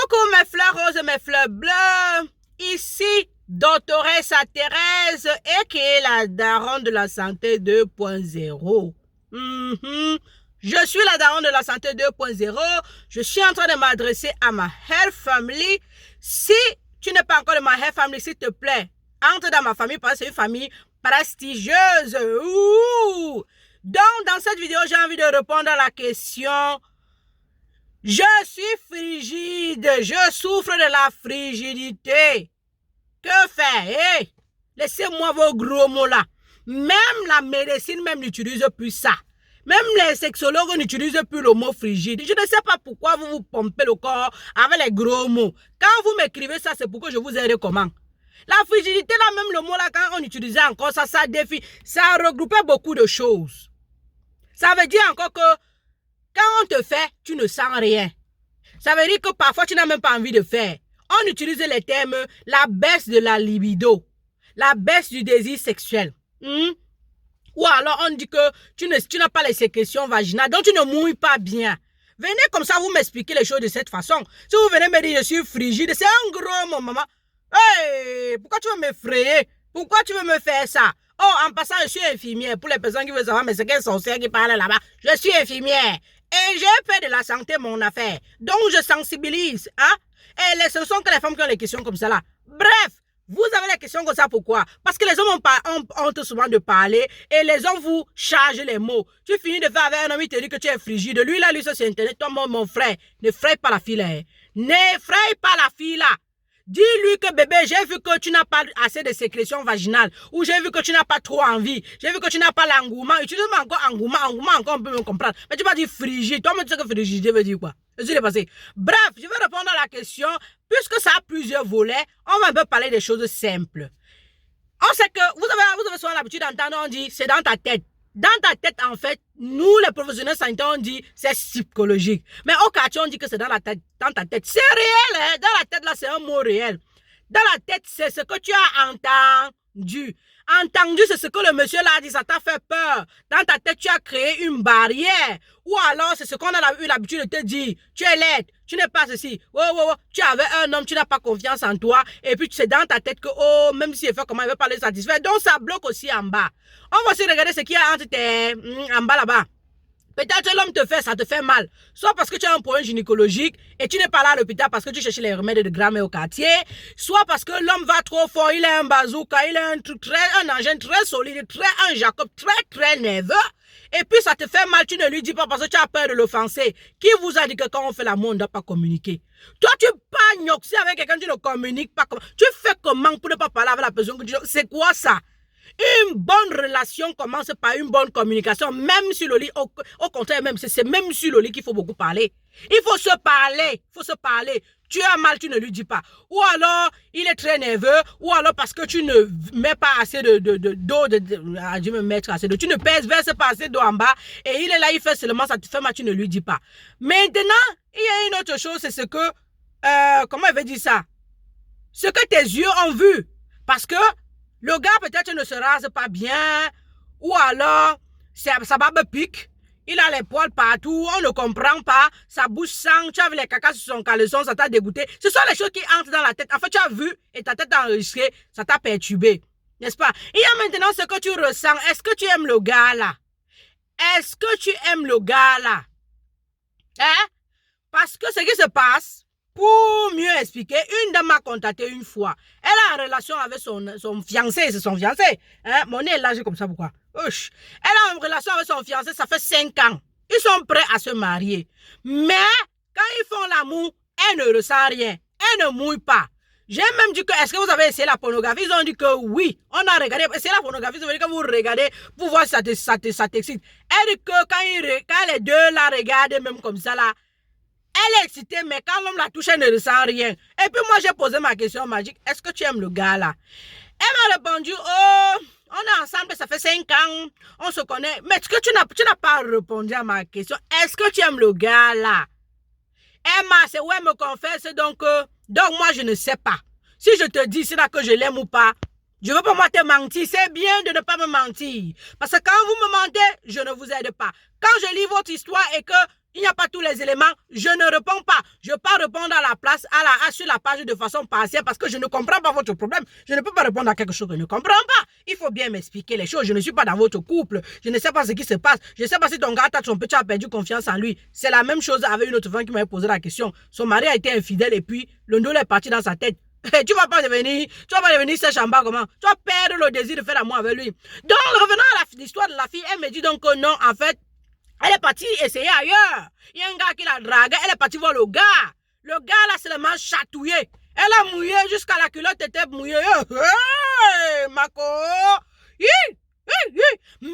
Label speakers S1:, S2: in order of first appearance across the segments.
S1: Coucou mes fleurs roses et mes fleurs bleues, ici Doctoresse Thérèse et qui est la daronne de la santé 2.0. Je suis la daronne de la santé 2.0, je suis en train de m'adresser à ma Hair Family. Si tu n'es pas encore de ma Hair Family, s'il te plaît, entre dans ma famille parce que c'est une famille prestigieuse. Donc dans cette vidéo, j'ai envie de répondre à la question... Je suis frigide, je souffre de la frigidité. Que faire? Hey, laissez-moi vos gros mots là. Même la médecine même n'utilise plus ça. Même les sexologues n'utilisent plus le mot frigide. Je ne sais pas pourquoi vous vous pompez le corps avec les gros mots. Quand vous m'écrivez ça, c'est pour que je vous aide comment? La frigidité là, même le mot là, quand on utilisait encore ça, ça regroupait beaucoup de choses. Ça veut dire encore que quand on te fait, tu ne sens rien. Ça veut dire que parfois, tu n'as même pas envie de faire. On utilise les termes la baisse de la libido, la baisse du désir sexuel. Ou alors, on dit que tu n'as pas les sécrétions vaginales, donc tu ne mouilles pas bien. Venez comme ça, vous m'expliquez les choses de cette façon. Si vous venez me dire je suis frigide, c'est un gros mot, maman. Hey, pourquoi tu veux m'effrayer? Pourquoi tu veux me faire ça? Oh, en passant, je suis infirmière. Pour les personnes qui veulent savoir, mais c'est quelle sorcière qui parle là-bas? Je suis infirmière. Et j'ai fait de la santé mon affaire. Donc, je sensibilise. Hein? Et ce sont que les femmes qui ont les questions comme ça là. Bref, vous avez les questions comme ça, pourquoi? Parce que les hommes ont honte souvent de parler et les hommes vous chargent les mots. Tu finis de faire avec un homme, il te dit que tu es frigide. Lui, là, lui, ça c'est internet. Toi, mon frère, ne fraye pas la fille là. Hein? Ne fraye pas la fille là. Dis-lui que bébé, j'ai vu que tu n'as pas assez de sécrétion vaginale. Ou j'ai vu que tu n'as pas trop envie. J'ai vu que tu n'as pas l'engouement. Utilise-moi encore engouement, encore on peut me comprendre. Mais tu vas dire frigide. Toi, tu sais que frigide veut dire quoi? Bref, je vais répondre à la question. Puisque ça a plusieurs volets, on va un peu parler des choses simples. On sait que vous avez souvent l'habitude d'entendre, on dit, c'est dans ta tête. Dans ta tête, en fait, nous, les professionnels sanitaires, on dit c'est psychologique. Mais au quartier, on dit que c'est dans ta tête. C'est réel, hein? Dans la tête, là, c'est un mot réel. Dans la tête, c'est ce que tu as entendu. Entendu, c'est ce que le monsieur là a dit, ça t'a fait peur. Dans ta tête, tu as créé une barrière. Ou alors, c'est ce qu'on a eu l'habitude de te dire. Tu es laide, tu n'es pas ceci. Tu avais un homme, tu n'as pas confiance en toi. Et puis, c'est dans ta tête que, oh, même s'il fait comment, il ne veut pas le satisfaire. Donc, ça bloque aussi en bas. On va aussi regarder ce qu'il y a entre tes... en bas là-bas. Peut-être que l'homme te fait, ça te fait mal. Soit parce que tu as un problème gynécologique et tu n'es pas là à l'hôpital parce que tu cherches les remèdes de grand-mère au quartier. Soit parce que l'homme va trop fort, il a un bazooka, il a un engin très solide, un Jacob très nerveux. Et puis ça te fait mal, tu ne lui dis pas parce que tu as peur de l'offenser. Qui vous a dit que quand on fait l'amour, on ne doit pas communiquer? Toi, tu pagnoxes avec quelqu'un, tu ne communiques pas. Tu fais comment pour ne pas parler avec la personne que tu... C'est quoi ça? Une bonne relation commence par une bonne communication, même sur le lit. Au contraire, même c'est même sur le lit qu'il faut beaucoup parler. Il faut se parler. Tu as mal, tu ne lui dis pas. Ou alors, il est très nerveux, ou alors parce que tu ne mets pas assez d'eau, je me mettre assez d'eau. Tu ne verses pas assez d'eau en bas, et il est là, il fait seulement, ça te fait mal, tu ne lui dis pas. Maintenant, il y a une autre chose, c'est ce que, comment elle veut dire ça? Ce que tes yeux ont vu. Parce que, le gars peut-être ne se rase pas bien, ou alors sa barbe pique, il a les poils partout, on ne comprend pas, sa bouche sent, tu as vu les cacas sur son caleçon, ça t'a dégoûté. Ce sont les choses qui entrent dans la tête. En fait, tu as vu et ta tête a enregistré, ça t'a perturbé, n'est-ce pas? Il y a maintenant ce que tu ressens. Est-ce que tu aimes le gars là? Est-ce que tu aimes le gars là? Hein? Parce que ce qui se passe, pour mieux expliquer, une dame m'a contacté une fois. Elle a une relation avec son fiancé, c'est son fiancé. Hein? Mon nez est large comme ça, pourquoi? Ouf. Elle a une relation avec son fiancé, ça fait 5 ans. Ils sont prêts à se marier. Mais, quand ils font l'amour, elle ne ressent rien. Elle ne mouille pas. J'ai même dit que, est-ce que vous avez essayé la pornographie? Ils ont dit que oui. On a regardé. C'est la pornographie, ça veut dire que vous regardez pour voir si ça t'excite. Elle dit que quand les deux la regardent, même comme ça là, elle est excitée, mais quand l'homme la touche, elle ne ressent rien. Et puis moi, j'ai posé ma question magique. Est-ce que tu aimes le gars là? Elle m'a répondu, oh, on est ensemble, ça fait 5 ans, on se connaît. Mais est-ce que tu n'as pas répondu à ma question? Est-ce que tu aimes le gars là? C'est où elle me confesse, donc moi, je ne sais pas. Si je te dis, c'est là que je l'aime ou pas, je ne veux pas moi te mentir. C'est bien de ne pas me mentir. Parce que quand vous me mentez, je ne vous aide pas. Quand je lis votre histoire et que il n'y a pas tous les éléments, je ne réponds pas. Je ne peux pas répondre à la place, sur la page de façon partielle parce que je ne comprends pas votre problème. Je ne peux pas répondre à quelque chose que je ne comprends pas. Il faut bien m'expliquer les choses. Je ne suis pas dans votre couple. Je ne sais pas ce qui se passe. Je ne sais pas si ton gars t'a trompé, tu as perdu confiance en lui. C'est la même chose avec une autre femme qui m'avait posé la question. Son mari a été infidèle et puis le ndolo est parti dans sa tête. Tu vas pas devenir Sèche-en-bas comment? Tu vas perdre le désir de faire l'amour avec lui. Donc, revenons à l'histoire de la fille, elle me dit donc que non, en fait, elle est partie essayer ailleurs. Il y a un gars qui l'a dragué, elle est partie voir le gars. Le gars l'a seulement chatouillé. Elle a mouillé jusqu'à la culotte était mouillée. Hey, Mako! Mais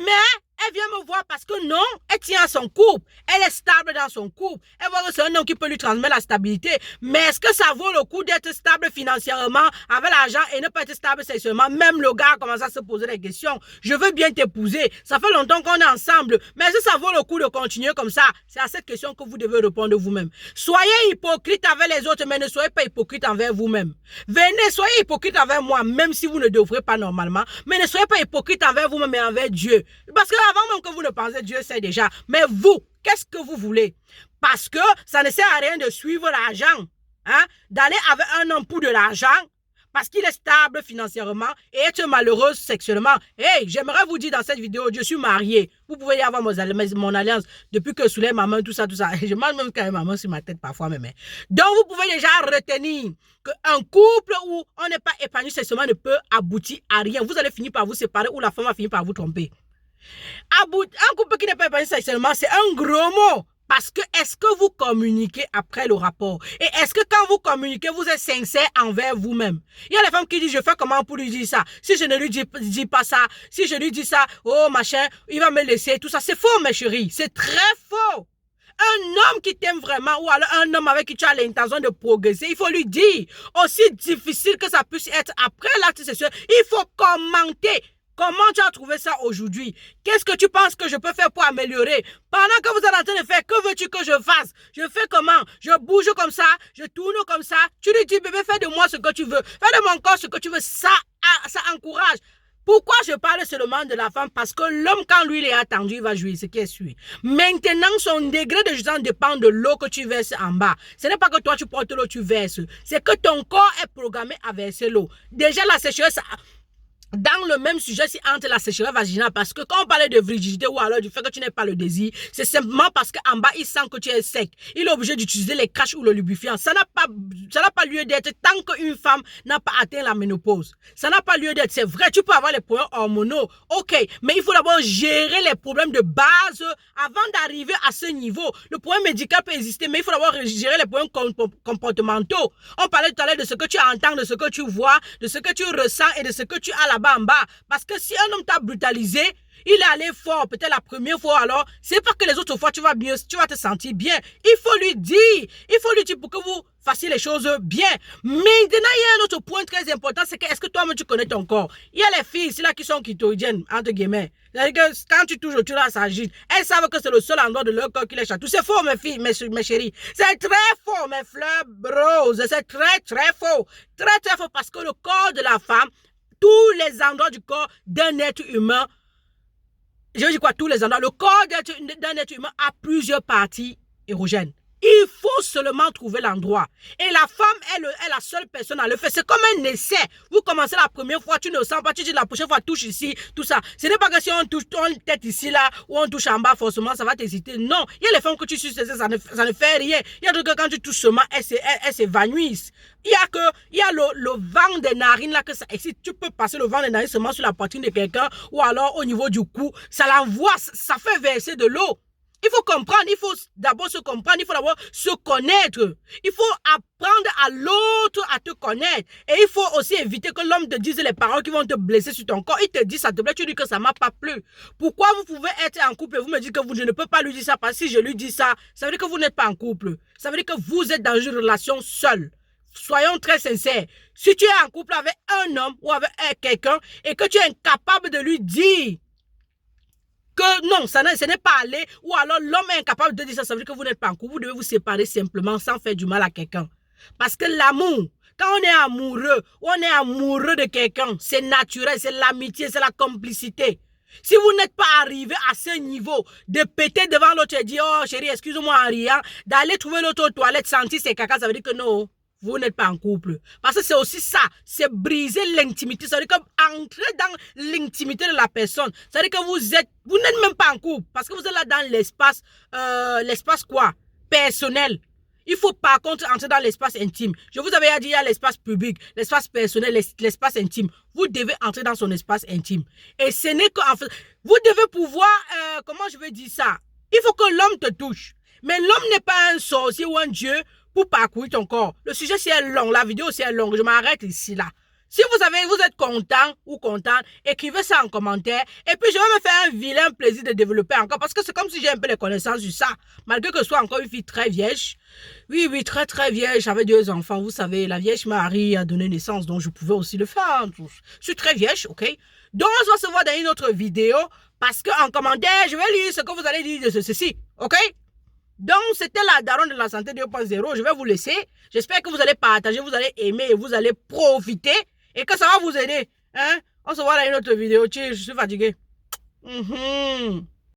S1: elle vient me voir parce que non, elle tient à son couple. Elle est stable dans son couple. Elle voit que c'est un homme qui peut lui transmettre la stabilité. Mais est-ce que ça vaut le coup d'être stable financièrement avec l'argent et ne pas être stable sexuellement? Même le gars commence à se poser des questions. Je veux bien t'épouser. Ça fait longtemps qu'on est ensemble. Mais est-ce que ça vaut le coup de continuer comme ça? C'est à cette question que vous devez répondre vous-même. Soyez hypocrite avec les autres, mais ne soyez pas hypocrite envers vous-même. Venez, soyez hypocrite envers moi, même si vous ne devrez pas normalement. Mais ne soyez pas hypocrite envers vous-même, mais envers Dieu. Parce que avant même que vous ne pensez, Dieu sait déjà. Mais vous, qu'est-ce que vous voulez? Parce que ça ne sert à rien de suivre l'argent. Hein? D'aller avec un homme pour de l'argent, parce qu'il est stable financièrement et être malheureuse sexuellement. Hey, j'aimerais vous dire dans cette vidéo, je suis mariée. Vous pouvez y avoir mon alliance depuis que Souley, maman, tout ça. Je mange même quand même maman sur ma tête parfois même. Donc, vous pouvez déjà retenir qu'un couple où on n'est pas épanoui sexuellement ne peut aboutir à rien. Vous allez finir par vous séparer ou la femme va finir par vous tromper. Un couple qui n'est pas épanoui sexuellement, c'est un gros mot. Parce que est-ce que vous communiquez après le rapport? Et est-ce que quand vous communiquez, vous êtes sincère envers vous-même? Il y a les femmes qui disent, je fais comment pour lui dire ça? Si je ne lui dis pas ça, si je lui dis ça, oh machin, il va me laisser, tout ça. C'est faux, mes chéris. C'est très faux. Un homme qui t'aime vraiment ou alors un homme avec qui tu as l'intention de progresser, il faut lui dire. Aussi difficile que ça puisse être après l'acte sexuel, il faut commenter. Comment tu as trouvé ça aujourd'hui? Qu'est-ce que tu penses que je peux faire pour améliorer? Pendant que vous êtes en train de faire, que veux-tu que je fasse? Je fais comment? Je bouge comme ça, je tourne comme ça. Tu lui dis, bébé, fais de moi ce que tu veux. Fais de mon corps ce que tu veux. Ça encourage. Pourquoi je parle seulement de la femme? Parce que l'homme, quand lui, il est attendu, il va jouir ce qui est sûr. Maintenant, son degré de jouissance dépend de l'eau que tu verses en bas. Ce n'est pas que toi, tu portes l'eau, tu verses. C'est que ton corps est programmé à verser l'eau. Déjà, la sécheresse... Dans le même sujet, si entre la sécheresse vaginale, parce que quand on parlait de frigidité ou alors du fait que tu n'aies pas le désir, c'est simplement parce qu'en bas, il sent que tu es sec. Il est obligé d'utiliser les caches ou le lubrifiant. Ça n'a pas lieu d'être tant qu'une femme n'a pas atteint la ménopause. Ça n'a pas lieu d'être. C'est vrai, tu peux avoir les problèmes hormonaux. Ok, mais il faut d'abord gérer les problèmes de base avant d'arriver à ce niveau. Le problème médical peut exister, mais il faut d'abord gérer les problèmes comportementaux. On parlait tout à l'heure de ce que tu entends, de ce que tu vois, de ce que tu ressens et de ce que tu as là-bas en bas. Parce que si un homme t'a brutalisé, il est allé fort, peut-être la première fois, alors, c'est pas que les autres fois, tu vas te sentir bien. Il faut lui dire pour que vous fassiez les choses bien. Maintenant, il y a un autre point très important, c'est que est-ce que toi-même tu connais ton corps? Il y a les filles, c'est là qui sont clitoridiennes, entre guillemets. C'est-à-dire que quand tu touches, tu la s'agite. Elles savent que c'est le seul endroit de leur corps qui les chatouille. C'est faux, mes filles, mes chéris. C'est très faux, mes fleurs roses. C'est très, très faux. Très, très faux parce que le corps de la femme, tous les endroits du corps d'un être humain, je dis quoi, tous les endroits, le corps d'un être humain a plusieurs parties érogènes. Il faut seulement trouver l'endroit. Et la femme est la seule personne à le faire. C'est comme un essai. Vous commencez la première fois, tu ne sens pas, tu dis la prochaine fois, touche ici, tout ça. Ce n'est pas que si on touche ton tête ici, là, ou on touche en bas, forcément, ça va t'hésiter. Non. Il y a les femmes que tu suces, ça ne fait rien. Il y a d'autres que quand tu touches seulement, elles s'évanouissent. Il y a le vent des narines là que ça excite. Tu peux passer le vent des narines seulement sur la poitrine de quelqu'un ou alors au niveau du cou. Ça l'envoie, ça fait verser de l'eau. Il faut comprendre, il faut d'abord se comprendre, il faut d'abord se connaître. Il faut apprendre à l'autre à te connaître. Et il faut aussi éviter que l'homme te dise les paroles qui vont te blesser sur ton corps. Il te dit ça te plaît, tu dis que ça ne m'a pas plu. Pourquoi vous pouvez être en couple et vous me dites que je ne peux pas lui dire ça parce que si je lui dis ça, ça veut dire que vous n'êtes pas en couple. Ça veut dire que vous êtes dans une relation seule. Soyons très sincères. Si tu es en couple avec un homme ou avec quelqu'un et que tu es incapable de lui dire que non, ce n'est pas allé, ou alors l'homme est incapable de dire ça, ça veut dire que vous n'êtes pas en couple, vous devez vous séparer simplement sans faire du mal à quelqu'un. Parce que l'amour, quand on est amoureux, ou on est amoureux de quelqu'un, c'est naturel, c'est l'amitié, c'est la complicité. Si vous n'êtes pas arrivé à ce niveau de péter devant l'autre et dire, oh chérie, excuse-moi en riant, d'aller trouver l'autre aux toilettes, sentir ses caca, ça veut dire que non, vous n'êtes pas en couple. Parce que c'est aussi ça, c'est briser l'intimité. Ça veut dire que entrer dans l'intimité de la personne, ça veut dire que vous n'êtes même pas en couple. Parce que vous êtes là dans l'espace, l'espace quoi? Personnel. Il faut par contre entrer dans l'espace intime. Je vous avais dit, il y a l'espace public, l'espace personnel, l'espace intime. Vous devez entrer dans son espace intime. Et ce n'est qu'en fait, vous devez pouvoir, comment je vais dire ça? Il faut que l'homme te touche. Mais l'homme n'est pas un sorcier ou un dieu pour parcourir ton corps. Le sujet c'est long, la vidéo c'est longue. Je m'arrête ici là. Si vous êtes content ou contente, écrivez ça en commentaire. Et puis, je vais me faire un vilain plaisir de développer encore. Parce que c'est comme si j'ai un peu les connaissances sur ça. Malgré que ce soit encore une fille très vierge. Oui, très, très vierge. J'avais 2 enfants. Vous savez, la Vierge Marie a donné naissance. Donc, je pouvais aussi le faire. Je suis très vierge, ok? Donc, on va se voir dans une autre vidéo. Parce qu'en commentaire, je vais lire ce que vous allez dire de ceci. Ok? Donc, c'était la daronne de la santé 2.0. Je vais vous laisser. J'espère que vous allez partager, vous allez aimer et vous allez profiter. Et que ça va vous aider. Hein? On se voit dans une autre vidéo. Je suis fatigué.